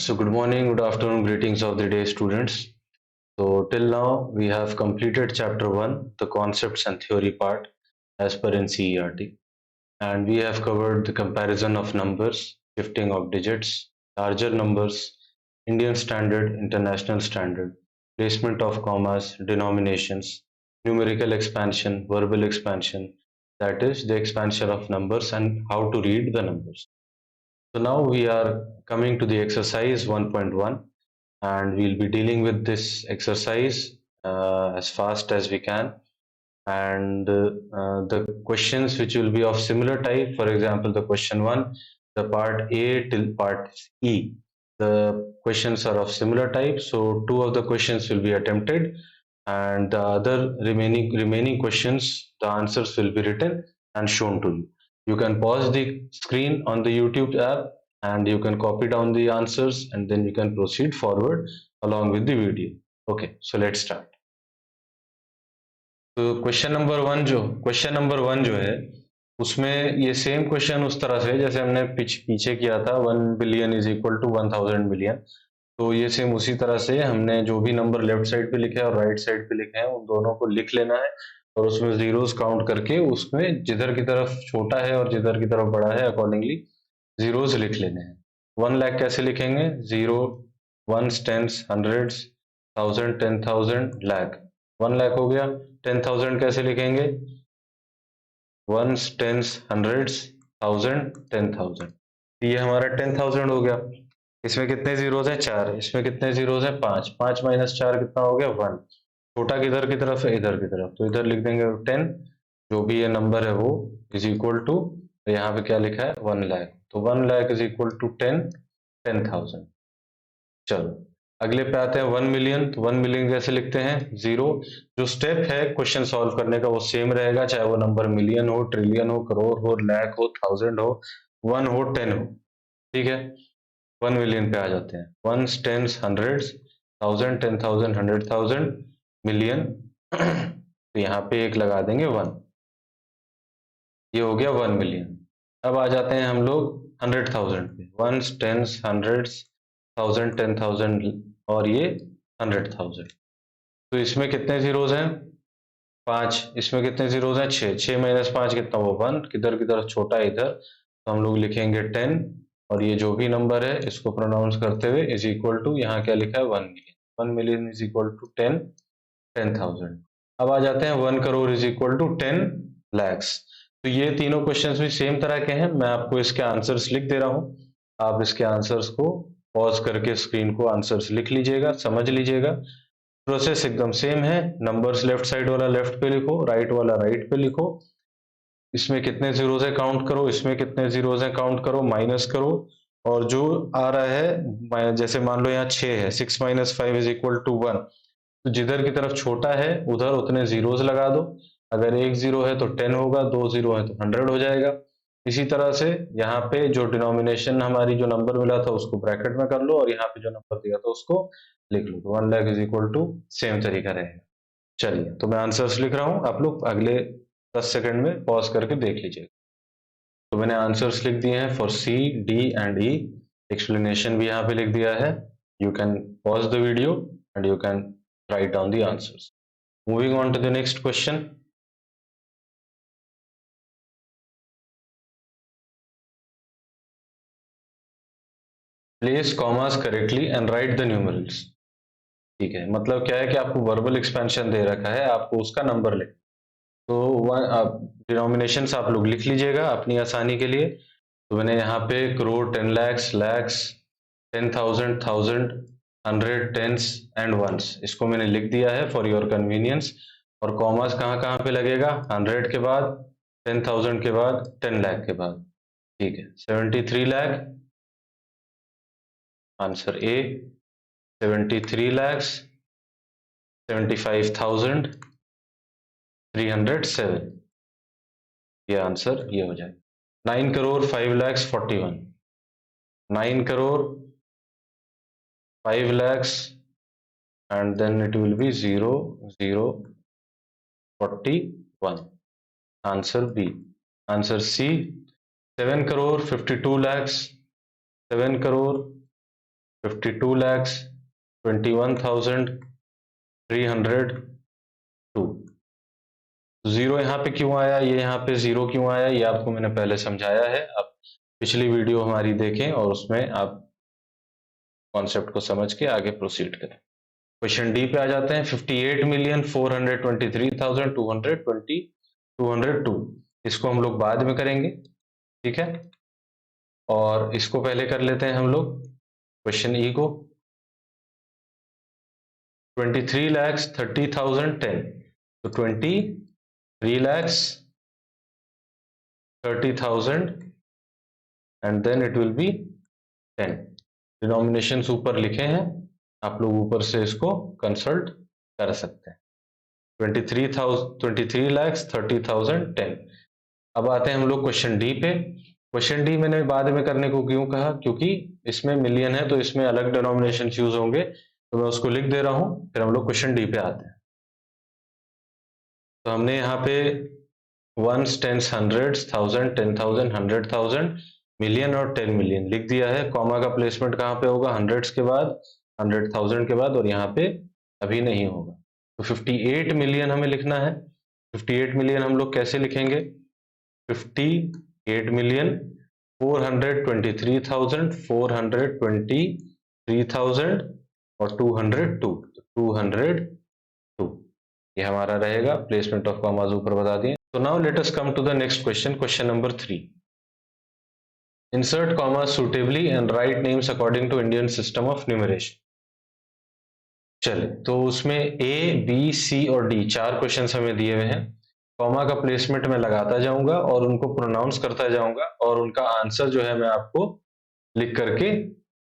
So good morning, good afternoon, greetings of the day, students. So till now we have completed chapter 1, the concepts and theory part as per NCERT, and we have covered the comparison of numbers, shifting of digits, larger numbers, Indian standard, international standard, placement of commas, denominations, numerical expansion, verbal expansion, that is the expansion of numbers and how to read the numbers. So now we are coming to the exercise 1.1, and we'll be dealing with this exercise as fast as we can. And the questions which will be of similar type, for example, the question 1, the part A till part E, the questions are of similar type. So two of the questions will be attempted, and the other remaining questions, the answers will be written and shown to you. You can pause the screen on the YouTube app and you can copy down the answers, and then you can proceed forward along with the video. Okay, so let's start. तो question number one जो है, उसमें ये same question उस तरह से जैसे हमने पीछे किया था, 1 billion is equal to 1000 million. तो ये सेम उसी तरह से हमने जो भी नंबर लेफ्ट साइड पे लिखे हैं और राइट साइड पे लिखे हैं उन दोनों को लिख लेना है, और उसमें जीरोस काउंट करके उसमें जिधर की तरफ छोटा है और जिधर की तरफ बड़ा है अकॉर्डिंगली जीरोस लिख लेने हैं। 1 लाख कैसे लिखेंगे? 0, 1s, 10s, 100s, 1000, 10,000, lakh. 1 lakh हो गया। 10,000 कैसे लिखेंगे? 1s, 10s, 100s, 1000, 10,000। ये हमारा 10,000 हो गया। इसमें कितने जीरोस हैं? 4। इसमें कितने जीरोस हैं? 5। 5 माइनस 4 कितना हो गया? 1। छोटा किधर की तरफ है? इधर की तरफ, तो इधर लिख देंगे 10। जो भी ये नंबर है वो इज इक्वल टू, यहाँ पे क्या लिखा है? 1 लाख। तो 1 लाख इज इक्वल टू 10,000। चलो अगले पे आते हैं 1 मिलियन। तो 1 मिलियन कैसे लिखते हैं? 0। जो स्टेप है क्वेश्चन सॉल्व करने का वो सेम रहेगा, चाहे वो नंबर मिलियन हो, ट्रिलियन हो, करोड़ हो, लाख हो, 1000 हो, 1 हो, 10 हो। ठीक है, 1 मिलियन पे आ जाते हैं। 1s, 10s, 100s, 1000, 10,000, 100,000, million. तो यहाँ पे एक लगा देंगे 1। ये हो गया 1 मिलियन। अब आ जाते हैं हम लोग 100,000 पे। 1s, 10s, 100s, 1000, 10,000 और ये 100,000। तो इसमें कितने जीरोस हैं? 5। इसमें कितने जीरोस हैं? 6। 6 माइनस 5 कितना हुआ? 1। किधर की तरफ छोटा है? इधर। तो हम लोग लिखेंगे 10, और ये जो भी नंबर है इसको प्रोनाउंस करते हुए इज इक्वल टू, यहाँ क्या लिखा है? 1 million. 1 million is equal to 10,000। अब आ जाते हैं 1 crore is equal to 10 lakhs। तो ये तीनों क्वेश्चंस भी सेम तरह के हैं। मैं आपको इसके आंसर्स लिख दे रहा हूँ, आप इसके आंसर्स को पॉज करके स्क्रीन को आंसर्स लिख लीजिएगा, समझ लीजिएगा। प्रोसेस एकदम सेम है। नंबर्स लेफ्ट साइड वाला लेफ्ट पे लिखो, राइट वाला राइट पे लिखो। इसमें कितने जीरोस है काउंट करो, इसमें कितने जीरोस है काउंट करो, माइनस करो, और जो आ रहा है, जैसे मान लो यहाँ 6 है, 6 माइनस 5 इज इक्वल टू 1। तो जिधर की तरफ छोटा है उधर उतने जीरोस लगा दो। अगर एक जीरो है तो 10 होगा, 2 जीरो है तो 100 हो जाएगा। इसी तरह से यहाँ पे जो डिनोमिनेशन हमारी जो नंबर मिला था उसको ब्रैकेट में कर लो, और यहाँ पे जो नंबर दिया था उसको लिख लो। तो 1 lakh is equal to, same तरीका रहेगा। चलिए, तो मैं आंसर्स लिख रहा हूँ, आप लोग अगले 10 सेकंड में पॉज करके देख लीजिएगा। तो मैंने आंसर्स लिख दिए हैं for C, D and E. Explanation भी यहाँ पे लिख दिया है। You can pause the video and you can write down the answers. Moving on to the next question. Place commas correctly and write the numerals. ठीक है, मतलब क्या है कि आपको वर्बल एक्सपेंशन दे रखा है, आपको उसका नंबर लिख, तो डिनोमिनेशंस आप लोग लिख लीजिएगा अपनी आसानी के लिए। तो मैंने यहाँ पे crore, 10 lakhs, lakhs, 10,000, 1000, 100, tens and ones, इसको मैंने लिख दिया है फॉर योर कन्वीनियंस। और कॉमर्स कहाँ कहाँ पे लगेगा? 100 के बाद, 10,000 के बाद, 10 लाख के बाद। ठीक है, 73 लाख, आंसर ए। 73 lakhs, 75,307, ये आंसर ये हो जाएगा। 9 crore 5 lakhs 41, 9 crore 5 lakhs, and then it will be 0, 0, 41, answer B. Answer C, 7 crore 52 lakhs, 7 crore 52,21,302। Zero यहाँ पे क्यों आया, ये यहाँ पे जीरो क्यों आया, ये आपको मैंने पहले समझाया है। आप पिछली वीडियो हमारी देखें और उसमें आप कॉन्सेप्ट को समझ के आगे प्रोसीड करें। क्वेश्चन डी पे आ जाते हैं। 58,423,202। इसको हम लोग बाद में करेंगे, ठीक है, और इसको पहले कर लेते हैं हम लोग क्वेश्चन ई को। 23,30,010, तो 23,30,000 and then it will be 10। Denominations ऊपर लिखे हैं, आप लोग ऊपर से इसको कंसल्ट कर सकते हैं। 23,30,10। अब आते हैं हम लोग क्वेश्चन डी पे। क्वेश्चन डी मैंने बाद में करने को क्यों कहा, क्योंकि इसमें मिलियन है तो इसमें अलग डिनोमिनेशन यूज होंगे, तो मैं उसको लिख दे रहा हूं। फिर हम लोग क्वेश्चन डी पे आते हैं। तो हमने यहाँ पे ones, tens, hundreds, thousand, 10,000, 100,000, million और 10 मिलियन लिख दिया है। कॉमा का प्लेसमेंट कहाँ पे होगा, हंड्रेड्स के बाद, 100,000 के बाद, और यहाँ पे अभी नहीं होगा। तो 58 मिलियन हमें लिखना है। 58 मिलियन हम लोग कैसे लिखेंगे, 58 मिलियन 423,000, 423,000 और 202, 202 ये हमारा रहेगा। प्लेसमेंट ऑफ कॉमास ऊपर बता दिए। So now let us come to the next question, question number 3. Insert commas suitably and write names according to Indian system of numeration. चलिए, तो उसमें A, B, C और D चार क्वेश्चंस हमें दिए हुए हैं। कॉमा का प्लेसमेंट मैं लगाता जाऊंगा और उनको प्रोनाउंस करता जाऊंगा, और उनका आंसर जो है मैं आपको लिख करके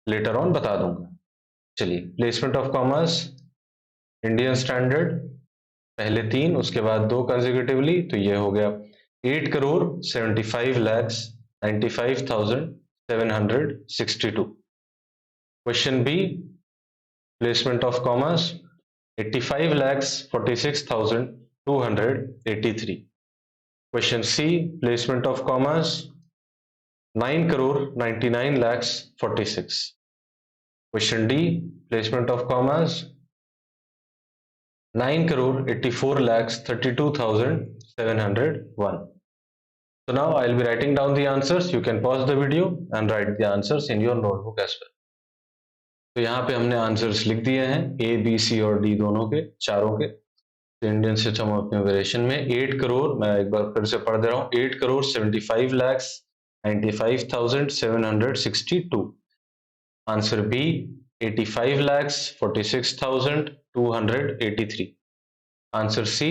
लेटर ऑन बता दूंगा। चलिए, placement of commas Indian standard पहले 3, उसके बाद 2 कंसेक्यूटिवली, तो ये हो गया 8,75,95,762। Question B, placement of commas 85,46,283। Question C, placement of commas 9,99,46,000। Question D, placement of commas 9,84,32,701. So now I'll be writing down the answers. You can pause the video and write the answers in your notebook as well. तो यहाँ पे हमने answers लिख दिए हैं, ए, B, सी और D दोनों के, चारों के। तो इंडियन सिस्टम ऑफ न्यूमरेशन में 8 करोड़, मैं एक बार फिर से पढ़ दे रहा हूँ, 8,75,95,762। Answer B 85,46,283। Answer C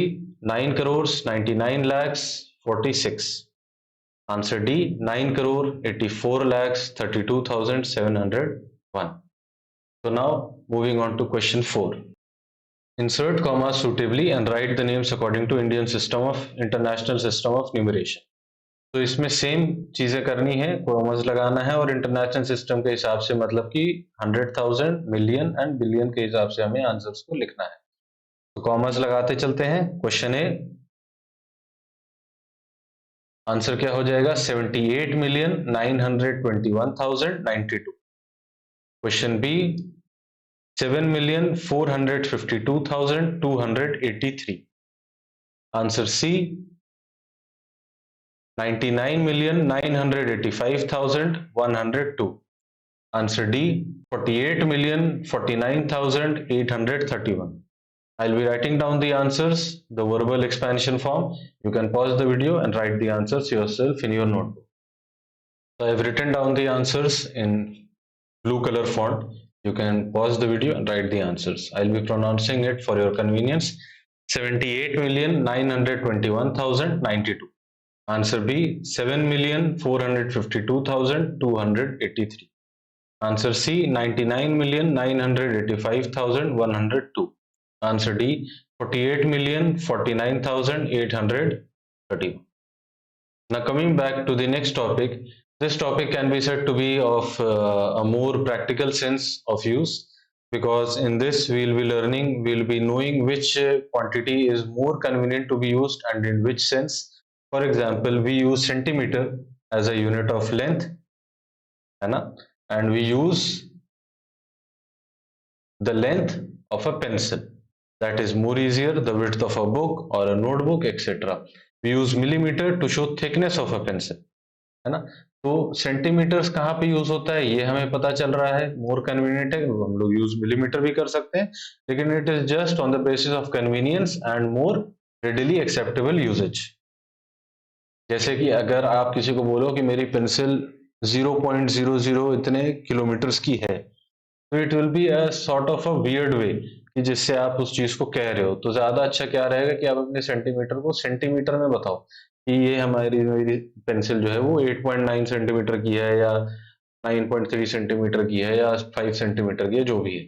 9,99,46,000। Answer D 9,84,32,701। So now moving on to question 4. Insert commas suitably and write the names according to International System of Numeration. तो इसमें सेम चीजें करनी है, कॉमर्स लगाना है और इंटरनेशनल सिस्टम के हिसाब से, मतलब कि 100,000, मिलियन एंड बिलियन के हिसाब से हमें आंसर्स को लिखना है। तो कॉमर्स लगाते चलते हैं। क्वेश्चन ए, आंसर क्या हो जाएगा, 78,921,092। Question B, 7,452,283। Answer C 99,985,102. Answer D 48,049,831. I'll be writing down the answers, the verbal expansion form. You can pause the video and write the answers yourself in your notebook. So I've written down the answers in blue color font. You can pause the video and write the answers. I'll be pronouncing it for your convenience. 78,921,092. Answer B 7,452,283. Answer C 99,985,102. Answer D 48,049,831. Now coming back to the next topic, this topic can be said to be of a more practical sense of use, because in this we'll be knowing which quantity is more convenient to be used and in which sense. For example, we use centimeter as a unit of length, है ना, and we use the length of a pencil, that is more easier, the width of a book or a notebook, etc. We use millimeter to show thickness of a pencil, है ना। तो centimetres कहाँ पे use होता है ये हमें पता चल रहा है, मोर कन्वीनियंट है, हम लोग यूज मिलीमीटर भी कर सकते हैं, लेकिन it is just on the basis of convenience and more readily acceptable usages. जैसे कि अगर आप किसी को बोलो कि मेरी पेंसिल 0.00 इतने किलोमीटर्स की है, तो it will be a sort of a weird way कि जिससे आप उस चीज को कह रहे हो। तो ज्यादा अच्छा क्या रहेगा कि आप अपने सेंटीमीटर को सेंटीमीटर में बताओ कि ये हमारी मेरी पेंसिल जो है वो 8.9 सेंटीमीटर की है, या 9.3 सेंटीमीटर की है, या 5 सेंटीमीटर की है, जो भी है।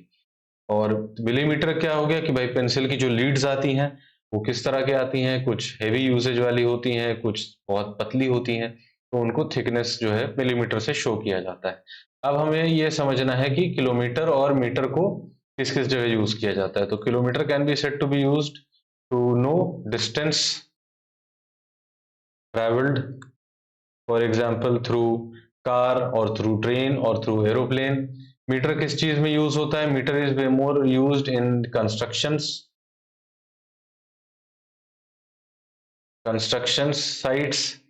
और मिलीमीटर क्या हो गया कि भाई पेंसिल की जो लीड्स आती हैं वो किस तरह की आती हैं, कुछ हेवी यूसेज वाली होती हैं, कुछ बहुत पतली होती हैं, तो उनको थिकनेस जो है मिलीमीटर से शो किया जाता है। अब हमें ये समझना है कि किलोमीटर और मीटर को किस किस जगह यूज किया जाता है। तो kilometre can be said to be used to know distance travelled, for example through car और थ्रू ट्रेन और थ्रू एरोप्लेन। मीटर किस चीज में यूज होता है, metre is way more used in construction sites.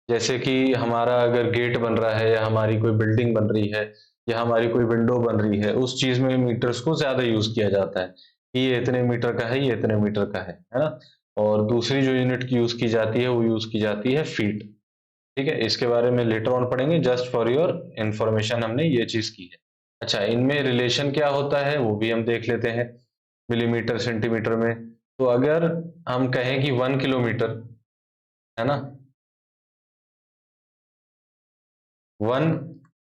जैसे कि हमारा अगर गेट बन रहा है, या हमारी कोई बिल्डिंग बन रही है, या हमारी कोई विंडो बन रही है, उस चीज में मीटर्स को ज्यादा यूज किया जाता है कि ये इतने मीटर का है, ये इतने मीटर का है ना। और दूसरी जो यूनिट की यूज की जाती है वो यूज की जाती है फीट। ठीक है, इसके बारे में लेटर ऑन पढ़ेंगे, जस्ट फॉर योर इंफॉर्मेशन हमने ये चीज की है। अच्छा, इनमें रिलेशन क्या होता है वो भी हम देख लेते हैं मिलीमीटर सेंटीमीटर में। तो अगर हम कहें कि 1 किलोमीटर, है ना, 1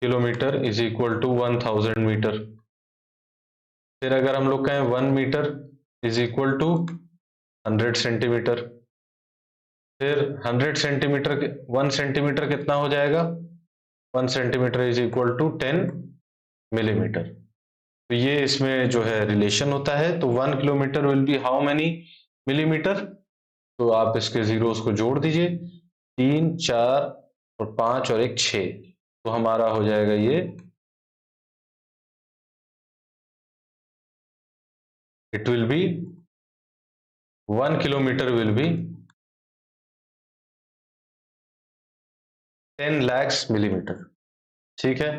kilometre is equal to 1000 metre. फिर अगर हम लोग कहें 1 metre is equal to 100 centimetre. फिर 100 सेंटीमीटर, 1 सेंटीमीटर कितना हो जाएगा, 1 centimetre is equal to 10 millimetre. तो ये इसमें जो है रिलेशन होता है। तो 1 kilometre will be how many millimetre. तो आप इसके जीरोस को जोड़ दीजिए, 3, 4 और 5 और एक 6, तो हमारा हो जाएगा ये, it will B 1 kilometre will be 10 lakhs millimetre. ठीक है,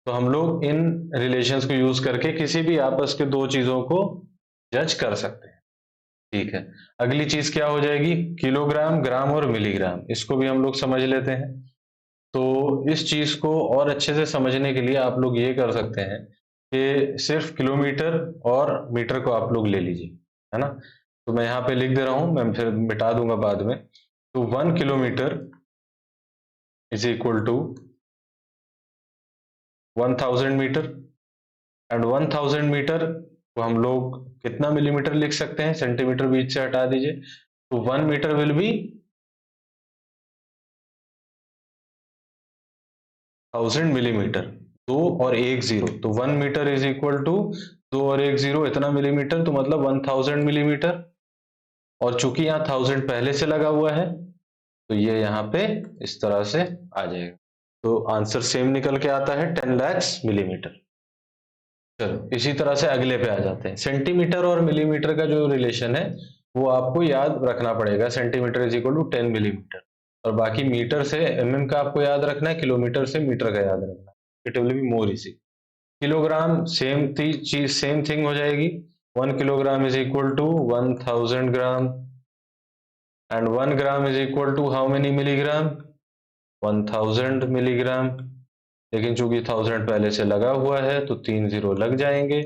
तो हम लोग इन रिलेशंस को यूज करके किसी भी आपस के दो चीजों को जज कर सकते हैं। ठीक है, अगली चीज क्या हो जाएगी, किलोग्राम, ग्राम और मिलीग्राम, इसको भी हम लोग समझ लेते हैं। तो इस चीज को और अच्छे से समझने के लिए आप लोग ये कर सकते हैं कि सिर्फ किलोमीटर और मीटर को आप लोग ले लीजिए, है ना। तो मैं यहाँ पे लिख दे रहा हूं, मैं फिर मिटा दूंगा बाद में। तो 1 kilometre is equal to 1000 metre, and 1000 metre को हम लोग कितना मिलीमीटर लिख सकते हैं, सेंटीमीटर बीच से हटा दीजिए, तो 1 मीटर विल बी 1000 मिलीमीटर। 2 और 1 0, तो 1 मीटर इज इक्वल टू 2 और 1 0, इतना मिलीमीटर, तो मतलब 1000 मिलीमीटर। और चूंकि यहाँ 1000 पहले से लगा हुआ है, तो ये यहाँ पे इस तरह से आ जाएगा। तो आंसर सेम निकल के आता है 10 lakhs मिलीमीटर। चलो इसी तरह से अगले पे आ जाते हैं। सेंटीमीटर और मिलीमीटर का जो रिलेशन है वो आपको याद रखना पड़ेगा, centimetre is equal to 10 millimetre. और बाकी मीटर से mm का आपको याद रखना है, किलोमीटर से मीटर का याद रखना है, it will be more easy. Kilogram same चीज, सेम थिंग हो जाएगी। 1 kilogram is equal to 1000 gram, and 1 gram is equal to how many milligram, 1000 milligram. लेकिन चूंकि 1000 पहले से लगा हुआ है तो 3 जीरो लग जाएंगे,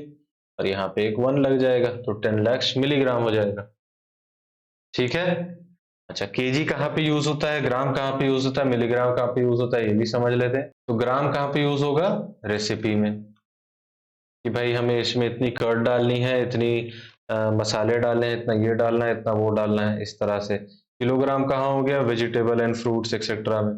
और यहाँ पे एक 1 लग जाएगा, तो 10 lakhs मिलीग्राम हो जाएगा। ठीक है। अच्छा, केजी कहाँ पे यूज होता है, ग्राम कहाँ पे यूज होता है, मिलीग्राम कहाँ पे यूज होता है, ये भी समझ लेते हैं। तो ग्राम कहाँ पे यूज होगा, रेसिपी में, कि भाई हमें इसमें इतनी कर्ड डालनी है, इतनी मसाले डालने हैं, इतना ये डालना है, इतना वो डालना है, इस तरह से। किलोग्राम कहाँ हो गया, वेजिटेबल एंड फ्रूट्स एक्सेट्रा में,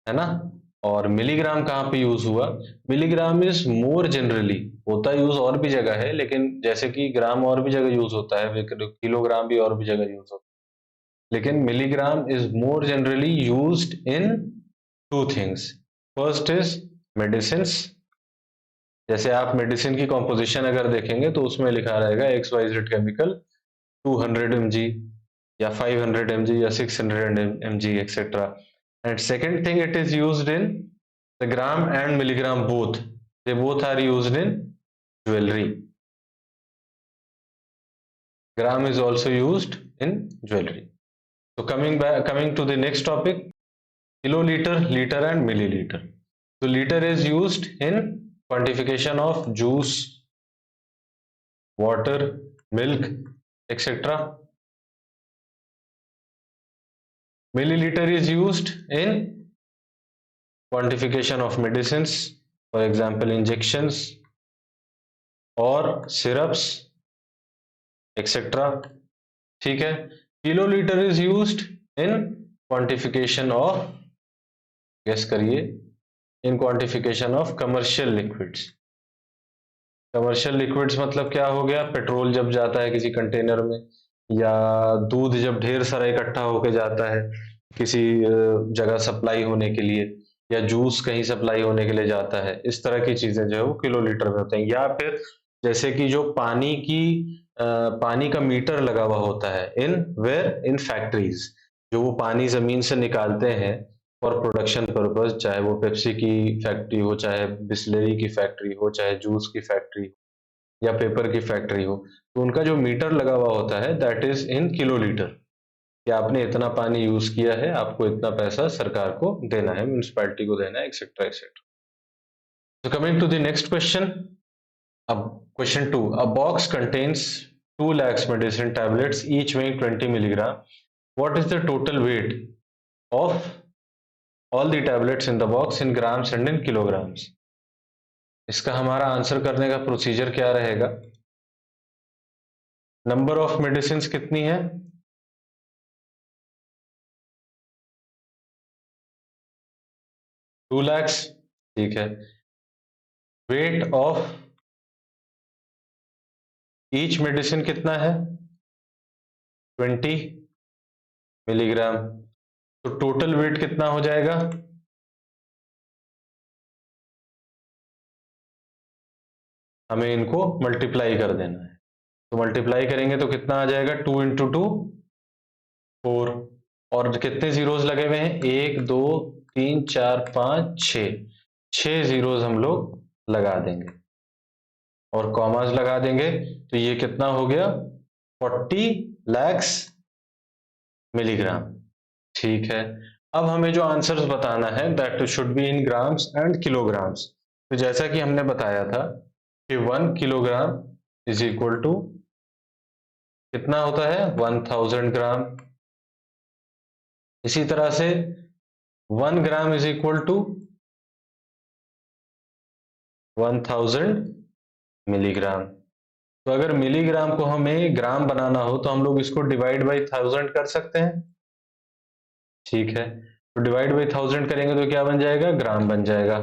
है ना। और मिलीग्राम कहाँ पे यूज हुआ, मिलीग्राम इज मोर जनरली, होता यूज और भी जगह है, लेकिन जैसे कि ग्राम और भी जगह यूज होता है, किलोग्राम भी और भी जगह यूज होता है, लेकिन milligram is more generally used in two things. First is medicine, जैसे आप मेडिसिन की कॉम्पोजिशन अगर देखेंगे तो उसमें लिखा रहेगा XYZ केमिकल 200 mg या 500 mg या 600 mg etc. And second thing, it is used in the gram and milligram both. They both are used in jewelry. Gram is also used in jewelry. So coming to the next topic, kiloliter, liter and milliliter. So liter is used in quantification of juice, water, milk, etc. Milliliter is used in quantification of medicines, for example injections or syrups, etc. ठीक है. Kiloliter is used in quantification of, guess करिए, in quantification of commercial liquids. Commercial liquids मतलब क्या हो गया? Petrol जब जाता है किसी कंटेनर में, या दूध जब ढेर सारा इकट्ठा होके जाता है किसी जगह सप्लाई होने के लिए, या जूस कहीं सप्लाई होने के लिए जाता है, इस तरह की चीजें जो है वो किलोलीटर में होते हैं. या फिर जैसे कि जो पानी का मीटर लगा हुआ होता है इन फैक्ट्रीज, जो वो पानी जमीन से निकालते हैं फॉर प्रोडक्शन पर्पज, चाहे वो पेप्सी की फैक्ट्री हो, चाहे बिस्लरी की फैक्ट्री हो, चाहे जूस की फैक्ट्री हो या पेपर की फैक्ट्री हो, तो उनका जो मीटर लगा हुआ होता है दैट इज इन किलोलीटर, कि आपने इतना पानी यूज किया है, आपको इतना पैसा सरकार को देना है, म्यूनिसिपैलिटी को देना है, etcetera etcetera. So coming to the next question, question 2. A box contains 2 lakhs medicine tablets, each weighing 20 milligram. What is the total weight of all the tablets in the box in grams and in kilograms? इसका हमारा answer करने का procedure क्या रहेगा? Number of medicine कितनी है? 2 lakhs. ठीक है. वेट ऑफ ईच मेडिसिन कितना है? 20 मिलीग्राम. तो टोटल वेट कितना हो जाएगा? हमें इनको मल्टीप्लाई कर देना है. तो मल्टीप्लाई करेंगे तो कितना आ जाएगा? 2 इंटू 2 4. और कितने जीरोज लगे हुए हैं? 1 2 3 4 5 6 जीरोज हम लोग लगा देंगे और कॉमास लगा देंगे. तो ये कितना हो गया? 40 lakhs मिलीग्राम. ठीक है. अब हमें जो आंसर्स बताना है that should be in grams and kilograms. तो जैसा कि हमने बताया था कि 1 किलोग्राम इज इक्वल टू कितना होता है? 1000 ग्राम. इसी तरह से 1 gram is equal to 1000 milligram. तो अगर मिलीग्राम को हमें ग्राम बनाना हो तो हम लोग इसको डिवाइड बाई 1000 कर सकते हैं. ठीक है. तो डिवाइड बाई 1000 करेंगे तो क्या बन जाएगा? ग्राम बन जाएगा.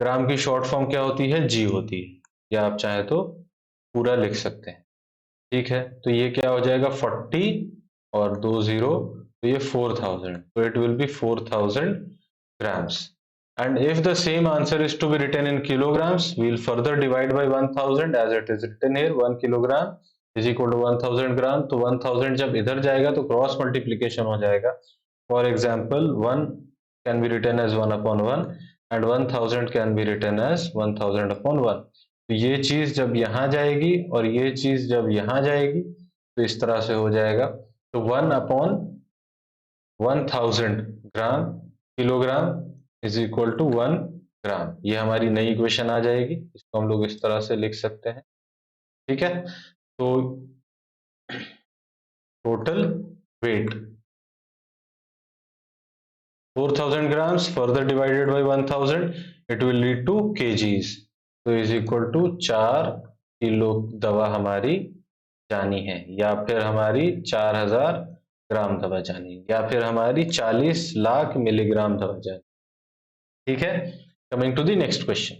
ग्राम की शॉर्ट फॉर्म क्या होती है? जी होती है, या आप चाहे तो पूरा लिख सकते हैं. ठीक है. तो ये क्या हो जाएगा? 40 और 2 0, तो ये 4000. तो it will B 4000 grams. And if the same answer is to be written in kilograms, we will further divide by 1000 as it is written here. 1 kilogram is equal to 1000 gram. तो 1000 जब इधर जाएगा तो क्रॉस मल्टीप्लीकेशन हो जाएगा. For example, 1 can be written as 1 upon 1 and 1000 can be written as 1000 upon 1. तो ये चीज जब यहाँ जाएगी और ये चीज जब यहाँ जाएगी तो इस तरह से हो जाएगा. तो 1 upon 1000 gram kilogram is equal to 1 gram. ये हमारी नई इक्वेशन आ जाएगी. इसको हम लोग इस तरह से लिख सकते हैं. ठीक है. तो total weight 4000 grams further divided by 1000, it will lead to kgs. तो इज इक्वल टू 4 किलो दवा हमारी जानी है, या फिर हमारी 4000 ग्राम दवा जानी है, या फिर हमारी 40 लाख मिलीग्राम दवा जानी. ठीक है. Coming to the next question.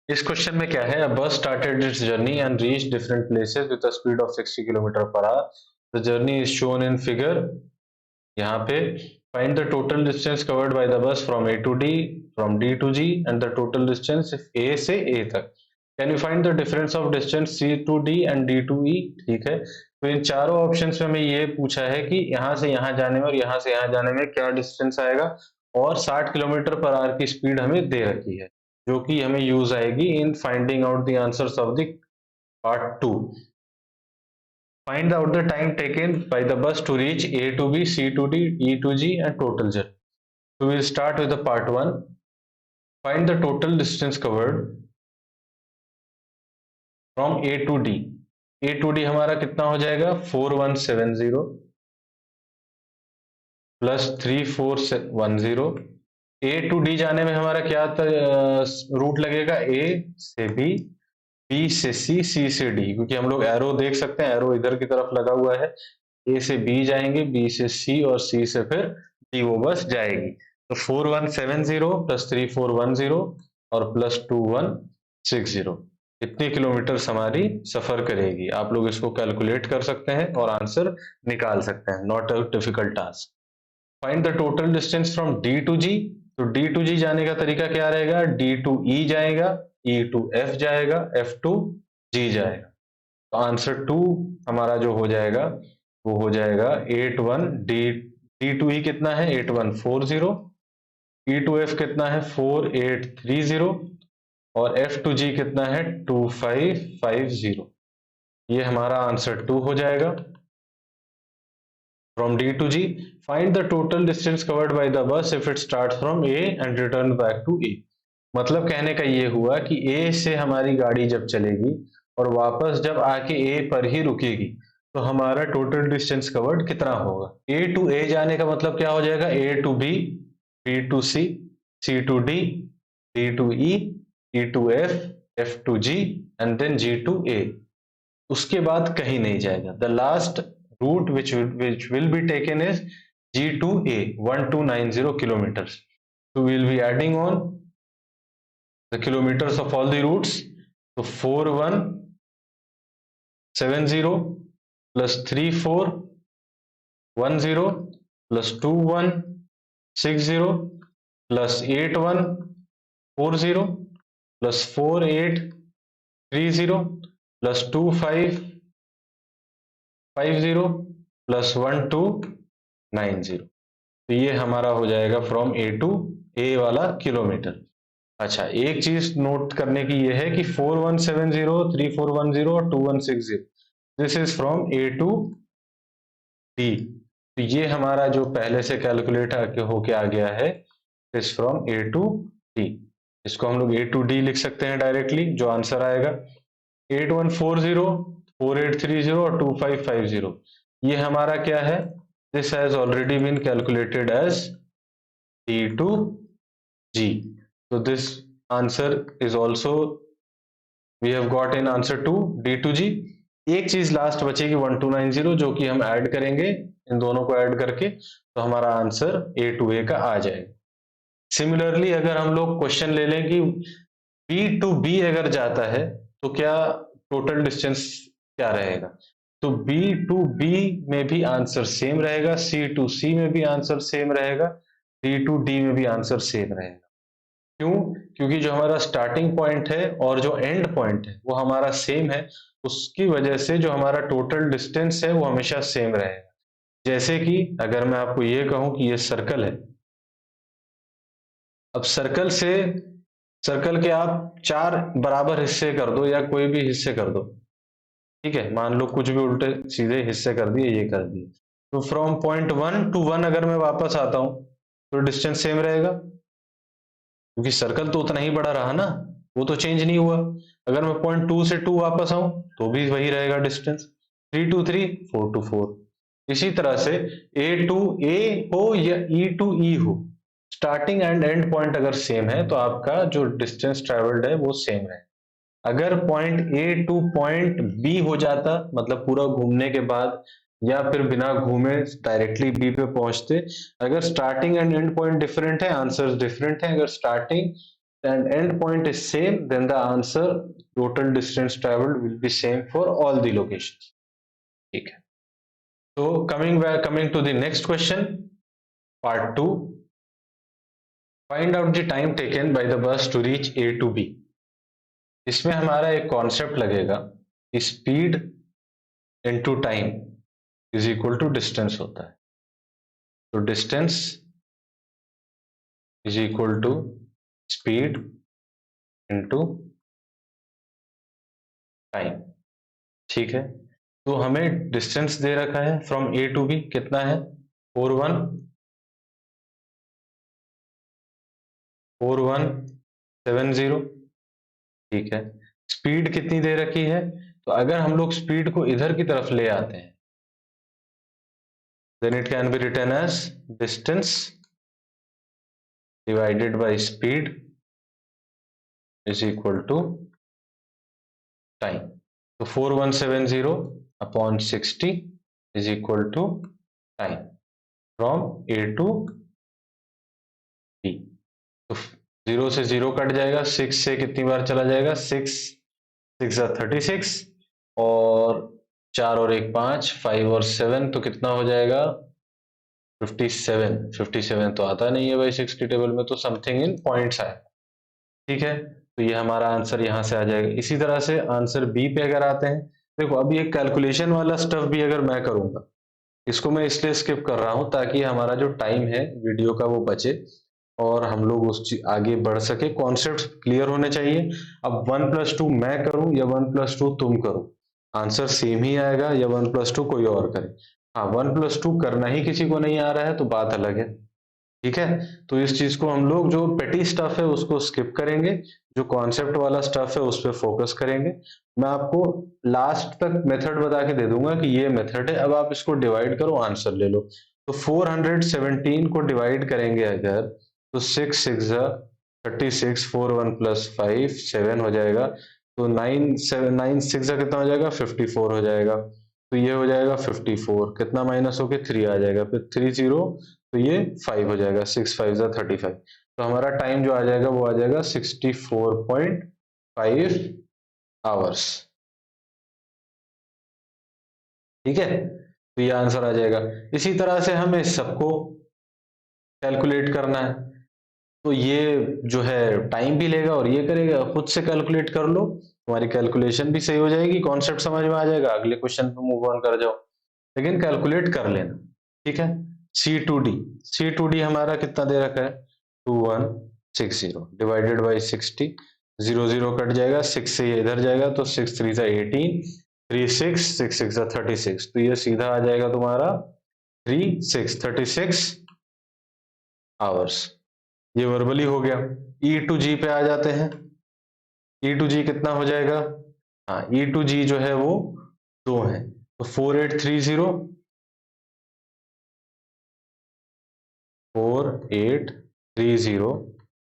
इस क्वेश्चन में क्या है? A bus started its journey and reach different places with a speed of 60 kilometre per hour. The journey is shown in figure. यहाँ पे Find the total distance covered by the bus from A to D, from D to G, and the total distance A से A तक. Can you find the difference of distance C to D and D to E? ठीक है, तो इन चारों options में हमें ये पूछा है कि यहाँ से यहाँ जाने में और यहाँ से यहाँ जाने में क्या डिस्टेंस आएगा, और 60 किलोमीटर पर आवर की स्पीड हमें दे रखी है, जो कि हमें यूज आएगी in finding out the answers of the part 2. Find out the time taken by the bus to reach A to B, C to D, E to G, and total journey. So we'll start with the part 1. Find the total distance covered from A to D. A to D हमारा कितना हो जाएगा, 4170 plus 3410. A to D जाने में हमारा क्या root लगेगा, A से B, B से C, C से D, क्योंकि हम लोग एरो देख सकते हैं, एरो इधर की तरफ लगा हुआ है. A से B जाएंगे, B से C और C से फिर D वो बस जाएगी. तो 4170 प्लस 3410 और प्लस 2160, इतनी किलोमीटर हमारी सफर करेगी. आप लोग इसको कैलकुलेट कर सकते हैं और आंसर निकाल सकते हैं. Not a difficult task. Find the total distance from D to G. तो D टू G जाने का तरीका क्या रहेगा, D टू E जाएगा, E टू F जाएगा, F टू G जाएगा. तो आंसर 2 हमारा जो हो जाएगा वो हो जाएगा 81. D टू E कितना है, 8140. E टू F कितना है, 4830. और F टू G कितना है, 2550. ये हमारा आंसर 2 हो जाएगा. From D to G, find the total distance covered by the bus if it starts from A and return back to A. मतलब कहने का ये हुआ कि A से हमारी गाड़ी जब चलेगी और वापस जब आके A पर ही रुकेगी, तो हमारा टोटल डिस्टेंस कवर्ड कितना होगा. A टू A जाने का मतलब क्या हो जाएगा, A to B, B to C, C to D, D to E, E to F, F to G and then G to A. उसके बाद कहीं नहीं जाएगा. The last route which will be taken is G to A, 1290 kilometers. So we will be adding on the kilometers of all the routes. So 4170 plus 3410 plus 2160 plus 8140 plus 4830 plus 2550 plus 1290. तो ये हमारा हो जाएगा from A to ए वाला kilometre. अच्छा, एक चीज note करने की ये है कि 4170, 3410 और 2160, this is from A to D. तो ये हमारा जो पहले से कैलकुलेट होके आ गया है, is from A to D. इसको हम लोग ए टू डी लिख सकते हैं डायरेक्टली. जो आंसर आएगा 8140, 4830 और 2550, ये हमारा क्या है, this has already been calculated as D to G. So this answer is also we have got in answer 2, D to G. एक चीज लास्ट बचेगी 1290, जो कि हम ऐड करेंगे, इन दोनों को ऐड करके, तो हमारा आंसर A to A का आ जाएगा. सिमिलरली अगर हम लोग क्वेश्चन ले लें कि B to B अगर जाता है तो क्या टोटल डिस्टेंस क्या रहेगा, तो B टू B में भी आंसर सेम रहेगा, C टू C में भी आंसर सेम रहेगा, D टू D में भी आंसर सेम रहेगा. क्यों, क्योंकि जो हमारा स्टार्टिंग पॉइंट है और जो एंड पॉइंट है वो हमारा सेम है. उसकी वजह से जो हमारा टोटल डिस्टेंस है वो हमेशा सेम रहेगा. जैसे कि अगर मैं आपको ये कहूं कि ये सर्कल है, अब सर्कल के आप 4 बराबर हिस्से कर दो या कोई भी हिस्से कर दो, ठीक है, मान लो कुछ भी उल्टे सीधे हिस्से कर दिए, ये कर दिए, तो फ्रॉम पॉइंट 1 to 1 अगर मैं वापस आता हूं तो डिस्टेंस सेम रहेगा, क्योंकि सर्कल तो उतना ही बड़ा रहा ना, वो तो चेंज नहीं हुआ. अगर मैं पॉइंट 2 से 2 वापस आऊं तो भी वही रहेगा डिस्टेंस. 3 to 3, 4 to 4. इसी तरह से A to A हो या E to E हो, स्टार्टिंग एंड एंड पॉइंट अगर सेम है तो आपका जो डिस्टेंस ट्रेवल्ड है वो सेम है. अगर point A two point B हो जाता, मतलब पूरा घूमने के बाद या फिर बिना घूमे डायरेक्टली B पे पहुंचते, अगर starting and end point different है, आंसर डिफरेंट है. अगर starting and end point is same, then the answer total distance travelled will be same for all the locations. ठीक है, तो coming to the next question. Part 2, find out the time taken by the bus to reach A to B. इसमें हमारा एक concept लगेगा, speed into time is equal to distance होता है। तो distance is equal to speed into time. ठीक है, तो हमें डिस्टेंस दे रखा है फ्रॉम ए टू बी, कितना है 4170। ठीक है, स्पीड कितनी दे रखी है, तो अगर हम लोग स्पीड को इधर की तरफ ले आते हैं, then it can be written as distance divided by speed is equal to time. तो 4170 upon 60 is equal to time from A to B. तो 0 से 0 कट जाएगा, 6 से कितनी बार चला जाएगा, 6 6 36 और 4 और 1 5, 5 और 7 तो कितना हो जाएगा 57। 57 तो आता नहीं है भाई 60 टेबल में, तो समथिंग इन पॉइंट्स आए। ठीक है, तो ये हमारा आंसर यहां से आ जाएगा। इसी तरह से आंसर बी पे अगर आते हैं, देखो अभी एक कैलकुलेशन वाला स्टफ भी अगर मैं करूंगा, इसको मैं इसलिए स्किप कर रहा हूं ताकि हमारा जो टाइम है वीडियो का वो बचे और हम लोग उस आगे बढ़ सके, कॉन्सेप्ट क्लियर होने चाहिए। अब 1+2 मैं करूं या 1+2 तुम करो, आंसर सेम ही आएगा, या 1+2 कोई और करे। हाँ, 1+2 करना ही किसी को नहीं आ रहा है तो बात अलग है। ठीक है, तो इस चीज को हम लोग जो पेटी स्टफ है उसको स्किप करेंगे, जो कॉन्सेप्ट वाला स्टफ है उस पर फोकस करेंगे। मैं आपको लास्ट तक मेथड बता के दे दूंगा कि ये मेथड है, अब आप इसको डिवाइड करो, आंसर ले लो। तो 417 को डिवाइड करेंगे अगर, तो 6 6 36, 4 1 + 5 7 हो जाएगा, तो 9 7 9 6 कितना हो जाएगा 54 हो जाएगा। तो ये हो जाएगा 54, कितना माइनस होके 3 आ जाएगा, फिर 3 0, तो ये 5 हो जाएगा, 6 5 35। तो हमारा टाइम जो आ जाएगा वो आ जाएगा 64.5 आवर्स। ठीक है, तो ये आंसर आ जाएगा। इसी तरह से हमें सबको कैलकुलेट करना है, तो ये जो है टाइम भी लेगा और ये करेगा, खुद से कैलकुलेट कर लो, तुम्हारी कैलकुलेशन भी सही हो जाएगी, कॉन्सेप्ट समझ में आ जाएगा, अगले क्वेश्चन पे मूव ऑन कर जाओ, लेकिन कैलकुलेट कर लेना। ठीक है, C2D हमारा कितना दे रखा है 2160 डिवाइडेड बाई 60, 0 0 कट जाएगा, 6 से ये इधर जाएगा तो 6 3 18, 3 6 6 6 36, तो ये सीधा आ जाएगा तुम्हारा 36 आवर्स। ये वर्बली हो गया। E2G पे आ जाते हैं, E2G कितना हो जाएगा, हाँ E2G जो है वो 2 है, तो 4830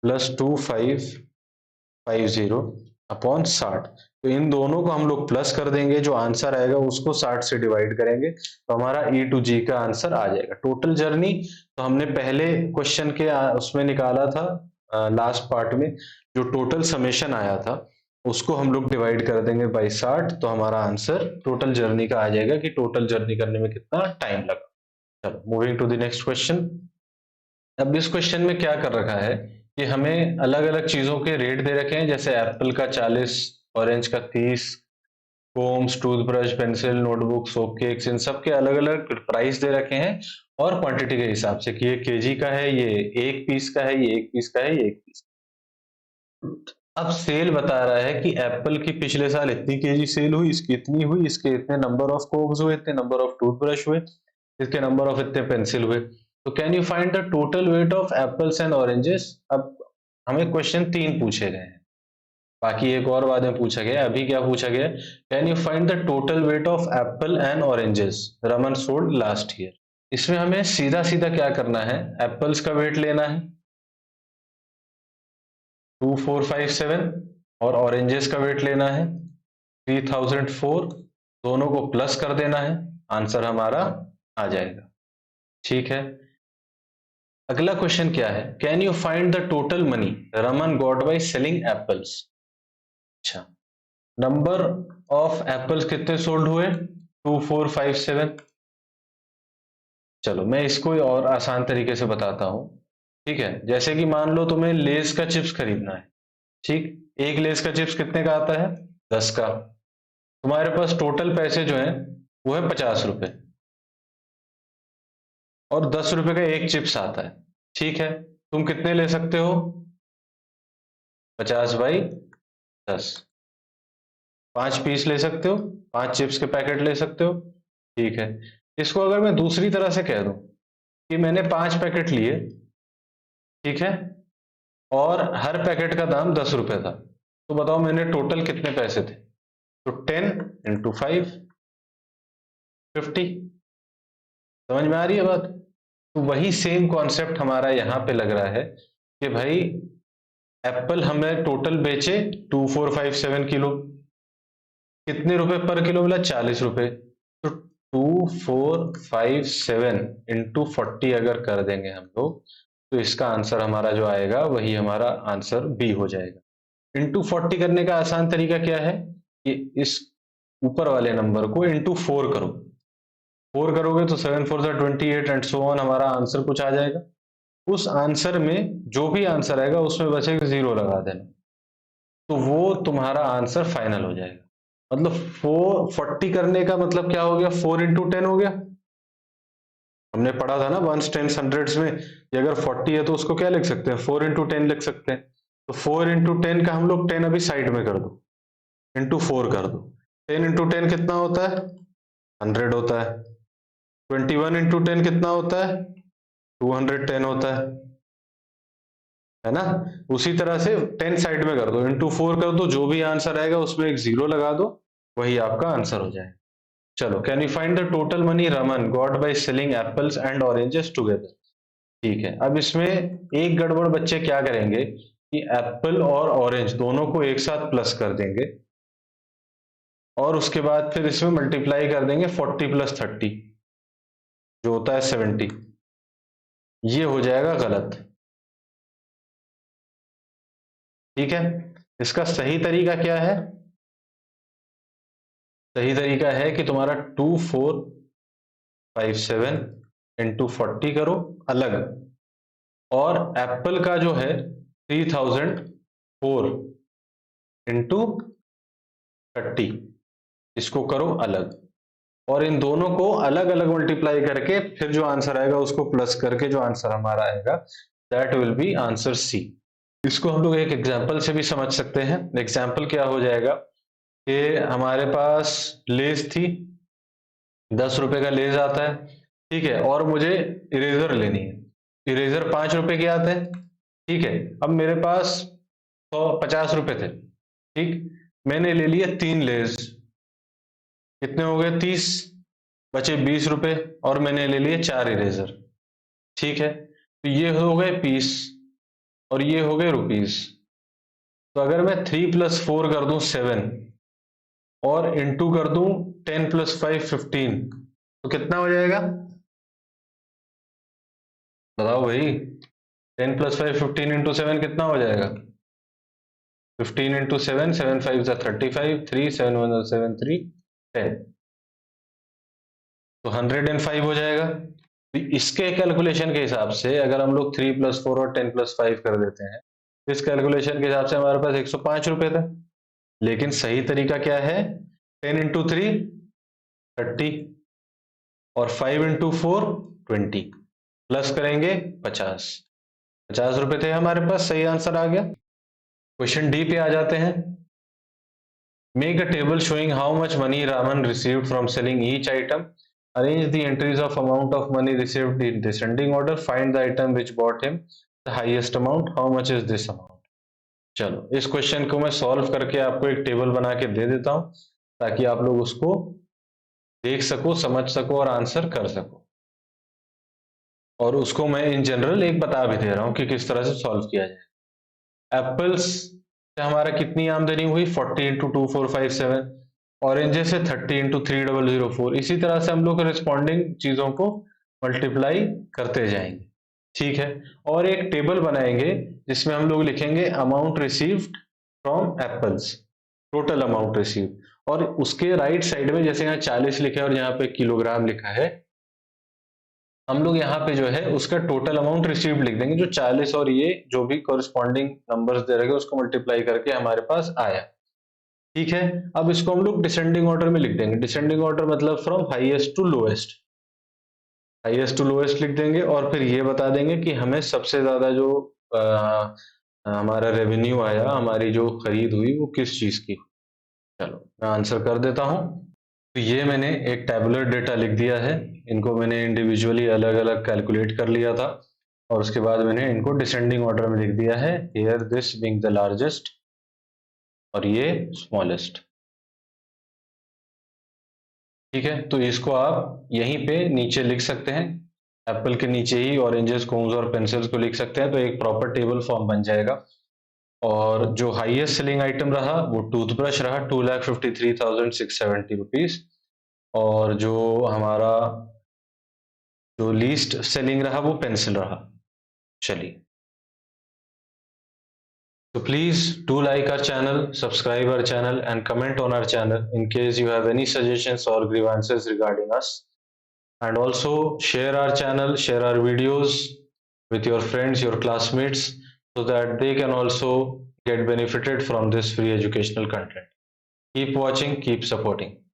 प्लस 2550 अपॉन 60, तो इन दोनों को हम लोग प्लस कर देंगे, जो आंसर आएगा उसको 60 से डिवाइड करेंगे, तो हमारा E2G का आंसर आ जाएगा। टोटल जर्नी तो हमने पहले क्वेश्चन के उसमें निकाला था, लास्ट पार्ट में जो टोटल समेशन आया था उसको हम लोग डिवाइड कर देंगे बाई 60, तो हमारा आंसर टोटल जर्नी का आ जाएगा कि टोटल जर्नी करने में कितना टाइम लगा। चलो moving to the next question. अब इस क्वेश्चन में क्या कर रखा है कि हमें अलग अलग चीजों के रेट दे रखे हैं, जैसे एप्पल का 40, ऑरेंज का 30, combs, toothbrush, pencil, notebook, soap cakes, इन सब के अलग अलग प्राइस दे रखे हैं और क्वांटिटी के हिसाब से कि ये केजी का है, ये 1 पीस का है, ये 1 पीस का है, ये 1 पीस। अब सेल बता रहा है कि एप्पल की पिछले साल इतनी केजी सेल हुई, इसकी इतनी हुई, इसके इतने नंबर ऑफ कोम्स हुए, इतने नंबर ऑफ टूथब्रश हुए, इसके नंबर ऑफ इतने पेंसिल हुए। तो can you find the total weight of apples and oranges. अब हमें क्वेश्चन 3 पूछे गए हैं, बाकी एक और बाद में पूछा गया, अभी क्या पूछा गया, can you find the total weight of Apple and oranges Raman sold last year. इसमें हमें सीधा सीधा क्या करना है, एप्पल्स का वेट लेना है 2457 और ऑरेंजेस का वेट लेना है 3004, दोनों को प्लस कर देना है, आंसर हमारा आ जाएगा। ठीक है, अगला क्वेश्चन क्या है, can you find the total money Raman got by selling apples. अच्छा, नंबर ऑफ एप्पल्स कितने सोल्ड हुए 2457, चलो मैं इसको और आसान तरीके से बताता हूँ। ठीक है, जैसे कि मान लो तुम्हें लेस का चिप्स खरीदना है। ठीक, एक लेस का चिप्स कितने का आता है? 10 का। तुम्हारे पास टोटल पैसे जो हैं वो है 50 रुपए, और 10 रुपए का एक चिप्स आता है। ठीक है, तुम कितने ले सकते हो? 50/10। 5 पीस ले सकते हो, 5 चिप्स के पैकेट ले सकते हो। ठीक है, इसको अगर मैं दूसरी तरह से कह दूं कि मैंने 5 पैकेट लिए, ठीक है, और हर पैकेट का दाम 10 रुपए था, तो बताओ मैंने टोटल कितने पैसे थे? तो 10 × 5, 50। समझ में आ रही है बात? तो वही सेम कॉन्सेप्ट हमारा यहाँ पे लग रहा है कि भाई एप्पल हमें टोटल बेचे 2457 किलो। कितने रुपए पर किलो मिला? 40 रुपए। तो 2457 इंटू 40 अगर कर देंगे हम लोग, तो इसका आंसर हमारा जो आएगा वही हमारा आंसर बी हो जाएगा। इंटू 40 करने का आसान तरीका क्या है कि इस ऊपर वाले नंबर को इंटू 4 करो। 4 करोगे तो 7×4 = 28 एंड सो ऑन, हमारा आंसर कुछ आ जाएगा। उस आंसर में जो भी आंसर आएगा उसमें बस एक 0 लगा देना, तो वो तुम्हारा आंसर फाइनल हो जाएगा। मतलब 440 करने का मतलब क्या हो गया? 4×10 हो गया। हमने पढ़ा था ना वंस टेंस हंड्रेड्स में कि अगर 40 है तो उसको क्या लिख सकते हैं? 4×10 लिख सकते हैं। तो 4×10 का हम लोग 10 अभी साइड में कर दो, इंटू 4 कर दो। 10×10 कितना होता है? 100 होता है। 21×10 कितना होता है? 210 होता है ना? उसी तरह से 10 साइड में कर दो, इंटू 4 कर दो, जो भी आंसर आएगा उसमें एक 0 लगा दो, वही आपका आंसर हो जाएगा। चलो, can you find the total money Raman got by selling apples and oranges together? ठीक है, अब इसमें एक गड़बड़ बच्चे क्या करेंगे कि एप्पल और ऑरेंज दोनों को एक साथ प्लस कर देंगे, और उसके बाद फिर इसमें मल्टीप्लाई कर देंगे 40 + 30, जो होता है 70। ये हो जाएगा गलत। ठीक है, इसका सही तरीका क्या है? सही तरीका है कि तुम्हारा 2457 इंटू 40 करो अलग, और एप्पल का जो है 3004 इंटू 30, इसको करो अलग, और इन दोनों को अलग अलग मल्टीप्लाई करके फिर जो आंसर आएगा उसको प्लस करके जो आंसर हमारा आएगा that will be answer C. इसको हम लोग एक एग्जाम्पल से भी समझ सकते हैं। एग्जाम्पल क्या हो जाएगा कि हमारे पास लेस थी, 10 रुपए का लेस आता है, ठीक है, और मुझे इरेजर लेनी है। इरेजर 5 रुपए के आते हैं। ठीक है, अब मेरे पास 150 रुपए थे। ठीक, मैंने ले लिए 3 लेस, कितने हो गए? 30, बचे 20 रुपए, और मैंने ले लिए 4 इरेजर। ठीक है, तो ये हो गए पीस और ये हो गए रुपीस। तो अगर मैं 3 + 4 कर दूं 7, और इंटू कर दूं 10 + 5 15, तो कितना हो जाएगा? बताओ भाई, 10 + 5 15 इंटू 7 कितना हो जाएगा? 15 इंटू 7, 7 5 35, 3 7 1 7 3 10, तो 105 हो जाएगा। तो इसके कैलकुलेशन के हिसाब से अगर हम लोग 3 + 4 और 10 + 5 कर देते हैं, इस कैलकुलेशन के हिसाब से हमारे पास 105 रुपए था। लेकिन सही तरीका क्या है? 10 × 3 30, और 5 × 4 20, प्लस करेंगे 50 रुपए थे हमारे पास। सही आंसर आ गया। क्वेश्चन डी पे आ जाते हैं। Make a table showing how much money Raman received from selling each item. Arrange the entries of amount of money received in descending order. Find the item which bought him the highest amount. How much is this amount? चलो, इस question को मैं solve करके आपको एक table बना के दे देता हूं, ताकि आप लोग उसको देख सको, समझ सको और आंसर कर सको। और उसको मैं इन जनरल एक बता भी दे रहा हूं कि किस तरह से सॉल्व किया जाए। एप्पल्स से हमारा कितनी आमदनी हुई? 40 इंटू 2457। ऑरेंजेस से 30 इंटू 3004। इसी तरह से हम लोग रिस्पॉन्डिंग चीजों को मल्टीप्लाई करते जाएंगे। ठीक है, और एक टेबल बनाएंगे जिसमें हम लोग लिखेंगे amount received from apples, total amount received, और उसके राइट साइड में जैसे यहाँ 40 लिखा है और यहाँ पे किलोग्राम लिखा है, हम लोग यहाँ पे जो है उसका टोटल अमाउंट रिसीव्ड लिख देंगे, जो 40 और ये जो भी कॉरेस्पॉन्डिंग नंबर्स दे रखे उसको मल्टीप्लाई करके हमारे पास आया। ठीक है, अब इसको हम लोग डिसेंडिंग ऑर्डर में लिख देंगे। डिसेंडिंग ऑर्डर मतलब from highest to lowest, highest to lowest लिख देंगे और फिर ये बता देंगे कि हमें सबसे ज्यादा जो हमारा रेवेन्यू आया, हमारी जो खरीद हुई वो किस चीज की। चलो मैं आंसर कर देता हूं। तो ये मैंने एक टैबुलर डेटा लिख दिया है, इनको मैंने इंडिविजुअली अलग अलग कैलकुलेट कर लिया था और उसके बाद मैंने इनको डिसेंडिंग ऑर्डर में लिख दिया है, here this being the largest और ये स्मॉलेस्ट। ठीक है, तो इसको आप यहीं पे नीचे लिख सकते हैं, एप्पल के नीचे ही ऑरेंजेस, कोन्स और पेंसिल्स को लिख सकते हैं, तो एक प्रॉपर टेबल फॉर्म बन जाएगा। और जो हाईएस्ट सेलिंग आइटम रहा वो टूथब्रश रहा, 2,53,670 रुपीज। और जो हमारा जो लीस्ट सेलिंग रहा वो पेंसिल रहा। चलिए, so please do like our channel, subscribe our channel and comment on our channel in case you have any suggestions or grievances regarding us. And also share our channel, share our videos with your friends, your classmates, so that they can also get benefited from this free educational content. Keep watching, keep supporting.